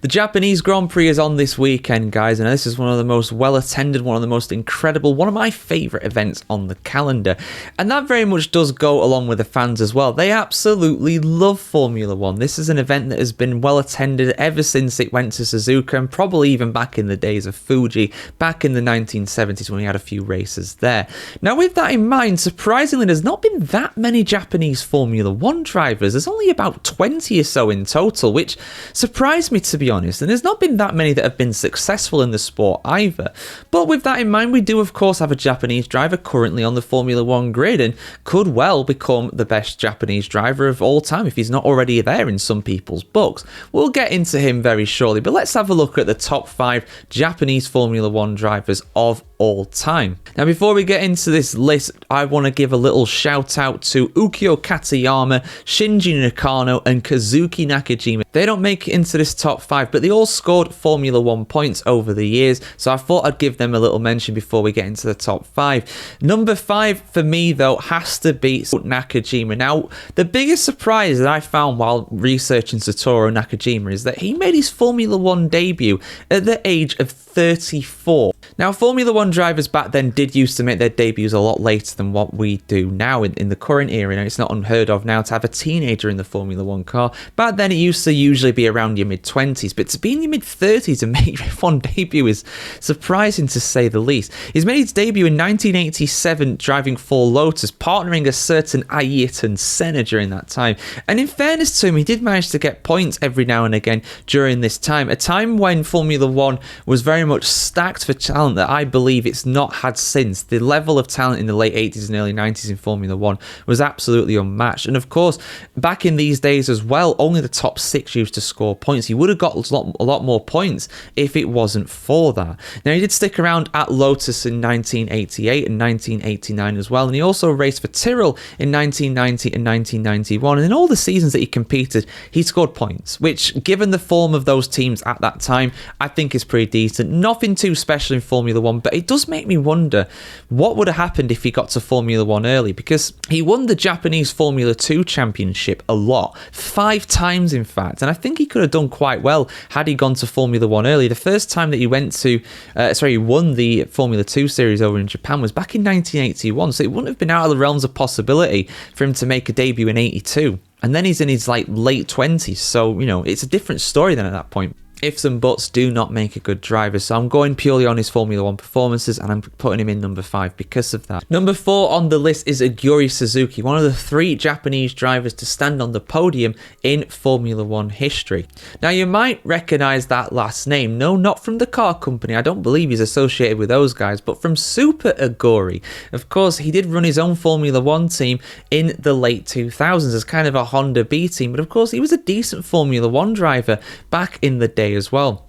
The Japanese Grand Prix is on this weekend, guys, and this is one of the most well-attended, one of the most incredible, one of my favourite events on the calendar. And that very much does go along with the fans as well. They absolutely love Formula One. This is an event that has been well-attended ever since it went to Suzuka, and probably even back in the days of Fuji, back in the 1970s when we had a few races there. Now, with that in mind, surprisingly, there's not been that many Japanese Formula One drivers. There's only about 20 or so in total, which surprised me, to be honest, and there's not been that many that have been successful in the sport either. But with that in mind, we do of course have a Japanese driver currently on the Formula One grid and could well become the best Japanese driver of all time if he's not already there in some people's books. We'll get into him very shortly, but let's have a look at the top 5 Japanese Formula One drivers of all time. Now, before we get into this list, I want to give a little shout out to Ukyo Katayama, Shinji Nakano and Kazuki Nakajima. They don't make it into this top 5, but they all scored Formula One points over the years, so I thought I'd give them a little mention before we get into the top 5. Number 5 for me, though, has to be Nakajima. Now, the biggest surprise that I found while researching Satoru Nakajima is that he made his Formula One debut at the age of 34. Now, Formula One drivers back then did used to make their debuts a lot later than what we do now in the current era. Now, it's not unheard of now to have a teenager in the Formula One car. Back then, it used to usually be around your mid-20s, but to be in your mid-30s and make your F1 debut is surprising to say the least. He's made his debut in 1987 driving for Lotus, partnering a certain Ayrton Senna during that time. And in fairness to him, he did manage to get points every now and again during this time, a time when Formula One was very much stacked for talent that I believe it's not had since. The level of talent in the late 80s and early 90s in Formula One was absolutely unmatched. And of course, back in these days as well, only the top 6 used to score points. He would have got a lot more points if it wasn't for that. Now, he did stick around at Lotus in 1988 and 1989 as well, and he also raced for Tyrrell in 1990 and 1991, and in all the seasons that he competed, he scored points, which, given the form of those teams at that time, I think is pretty decent. Nothing too special in Formula One, but it does make me wonder what would have happened if he got to Formula One early, because he won the Japanese Formula 2 championship a lot, 5 times in fact, and I think he could have done quite well had he gone to Formula One early. The first time that he he won the Formula 2 series over in Japan was back in 1981, so it wouldn't have been out of the realms of possibility for him to make a debut in 82. And then he's in his late 20s, so it's a different story then at that point. Ifs and buts do not make a good driver, so I'm going purely on his Formula One performances and I'm putting him in number 5 because of that. Number 4 on the list is Aguri Suzuki, one of the 3 Japanese drivers to stand on the podium in Formula One history. Now, you might recognise that last name. No, not from the car company. I don't believe he's associated with those guys, but from Super Aguri. Of course, he did run his own Formula One team in the late 2000s as kind of a Honda B team, but of course, he was a decent Formula One driver back in the day as well.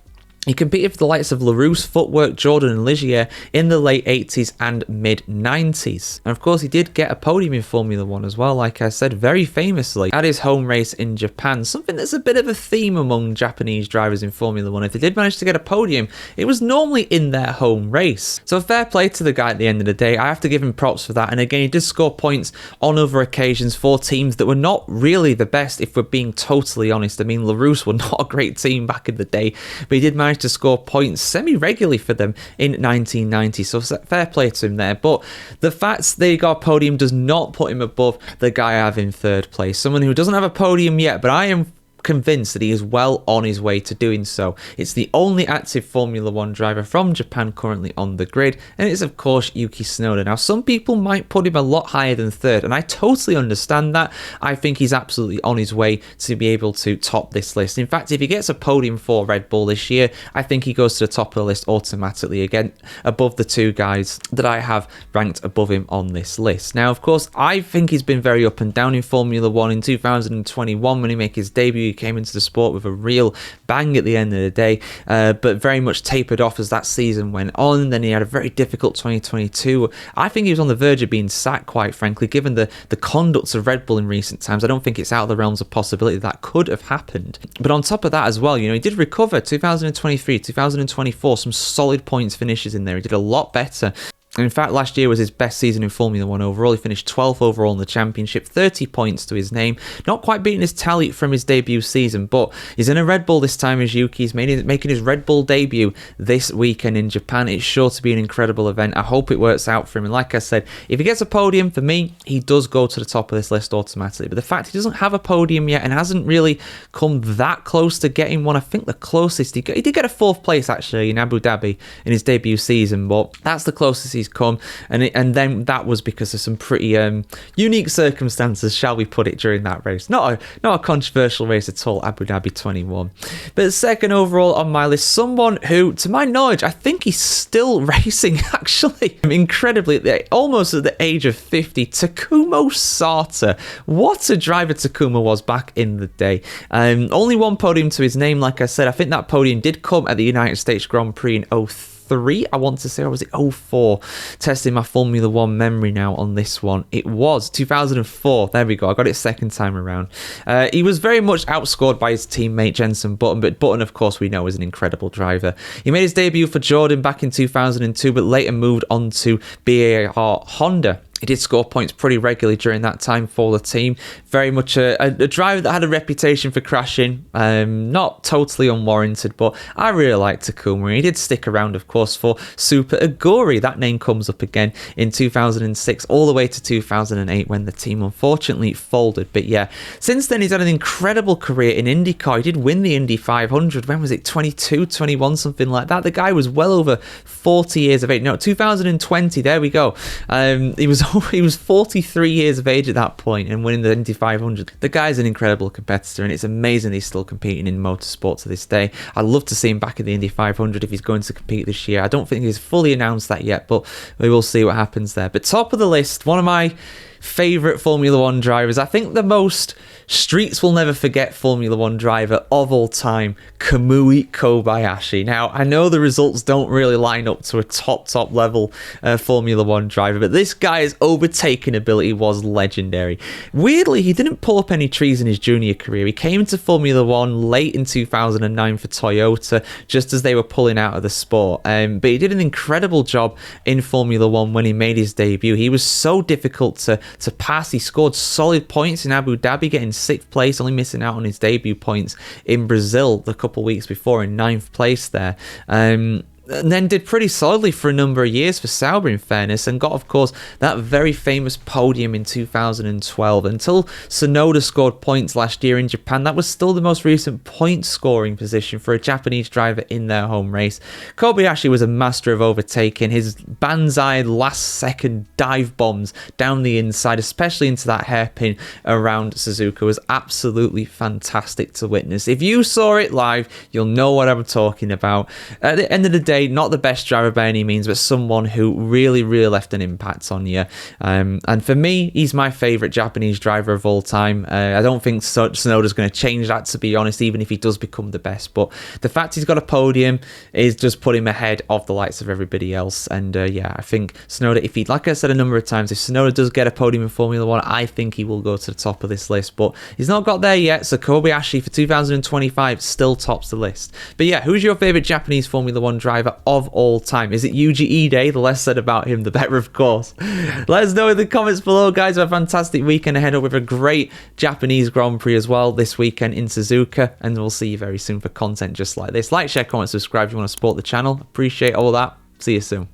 He competed for the likes of LaRousse, Footwork, Jordan and Ligier in the late 80s and mid-90s. And of course, he did get a podium in Formula One as well, like I said, very famously at his home race in Japan. Something that's a bit of a theme among Japanese drivers in Formula One. If they did manage to get a podium, it was normally in their home race. So fair play to the guy at the end of the day. I have to give him props for that. And again, he did score points on other occasions for teams that were not really the best, if we're being totally honest. I mean, LaRousse were not a great team back in the day, but he did manage to score points semi-regularly for them in 1990, so fair play to him there. But the fact that he got a podium does not put him above the guy I have in 3rd place, someone who doesn't have a podium yet, but I am convinced that he is well on his way to doing so. It's the only active Formula One driver from Japan currently on the grid, and it's of course Yuki Tsunoda. Now, some people might put him a lot higher than 3rd, and I totally understand that. I think he's absolutely on his way to be able to top this list. In fact, if he gets a podium for Red Bull this year, I think he goes to the top of the list automatically, again, above the 2 guys that I have ranked above him on this list. Now, of course, I think he's been very up and down in Formula One. In 2021, when he made his debut, came into the sport with a real bang at the end of the day, but very much tapered off as that season went on. Then he had a very difficult 2022. I think he was on the verge of being sacked, quite frankly, given the conduct of Red Bull in recent times. I don't think it's out of the realms of possibility that could have happened. But on top of that as well, he did recover 2023, 2024, some solid points finishes in there. He did a lot better. And in fact, last year was his best season in Formula 1 overall. He finished 12th overall in the championship, 30 points to his name. Not quite beating his tally from his debut season, but he's in a Red Bull this time as Yuki. He's making his Red Bull debut this weekend in Japan. It's sure to be an incredible event. I hope it works out for him. And like I said, if he gets a podium, for me, he does go to the top of this list automatically. But the fact he doesn't have a podium yet and hasn't really come that close to getting one, I think the closest he did get a 4th place actually in Abu Dhabi in his debut season, but that's the closest he's come. And then that was because of some pretty unique circumstances, shall we put it, during that race. Not a controversial race at all, Abu Dhabi 21. But second overall on my list, someone who, to my knowledge, I think he's still racing actually. Incredibly, almost at the age of 50, Takuma Sata. What a driver Takuma was back in the day. Only one podium to his name, like I said. I think that podium did come at the United States Grand Prix in 03, I want to say, or was it 04? Testing my Formula 1 memory now on this one. It was 2004. There we go. I got it second time around. He was very much outscored by his teammate Jenson Button, but Button, of course, we know is an incredible driver. He made his debut for Jordan back in 2002, but later moved on to BAR Honda. He did score points pretty regularly during that time for the team. Very much a driver that had a reputation for crashing. Not totally unwarranted, but I really liked Takuma. He did stick around, of course, for Super Aguri. That name comes up again in 2006, all the way to 2008 when the team unfortunately folded. But yeah, since then he's had an incredible career in IndyCar. He did win the Indy 500. When was it? 22, 21, something like that. The guy was well over 40 years of age. No, 2020. There we go. He was 43 years of age at that point and winning the Indy 500. The guy's an incredible competitor, and it's amazing he's still competing in motorsport to this day. I'd love to see him back in the Indy 500 if he's going to compete this year. I don't think he's fully announced that yet, but we will see what happens there. But top of the list, one of my favourite Formula 1 drivers. I think the most streets will never forget Formula 1 driver of all time, Kamui Kobayashi. Now, I know the results don't really line up to a top level Formula 1 driver, but this guy's overtaking ability was legendary. Weirdly, he didn't pull up any trees in his junior career. He came into Formula 1 late in 2009 for Toyota, just as they were pulling out of the sport. But he did an incredible job in Formula 1 when he made his debut. He was so difficult to pass. He scored solid points in Abu Dhabi, getting 6th place, only missing out on his debut points in Brazil the couple weeks before in 9th place there. And then did pretty solidly for a number of years for Sauber, in fairness, and got, of course, that very famous podium in 2012. Until Tsunoda scored points last year in Japan, that was still the most recent point-scoring position for a Japanese driver in their home race. Kobayashi was a master of overtaking. His banzai last-second dive bombs down the inside, especially into that hairpin around Suzuka, was absolutely fantastic to witness. If you saw it live, you'll know what I'm talking about. At the end of the day, not the best driver by any means, but someone who really left an impact on you. And for me, he's my favourite Japanese driver of all time. I don't think Tsunoda's going to change that, to be honest, even if he does become the best. But the fact he's got a podium is just put him ahead of the likes of everybody else. And yeah, I think Tsunoda, if he, like I said a number of times, if Tsunoda does get a podium in Formula 1, I think he will go to the top of this list. But he's not got there yet, so Kobayashi for 2025 still tops the list. But yeah, who's your favourite Japanese Formula 1 driver of all time? Is it Yuji Ide? The less said about him, the better, of course. Let us know in the comments below, guys. Have a fantastic weekend ahead with a great Japanese Grand Prix as well this weekend in Suzuka, and we'll see you very soon for content just like this. Like, share, comment, subscribe if you want to support the channel. Appreciate all that. See you soon.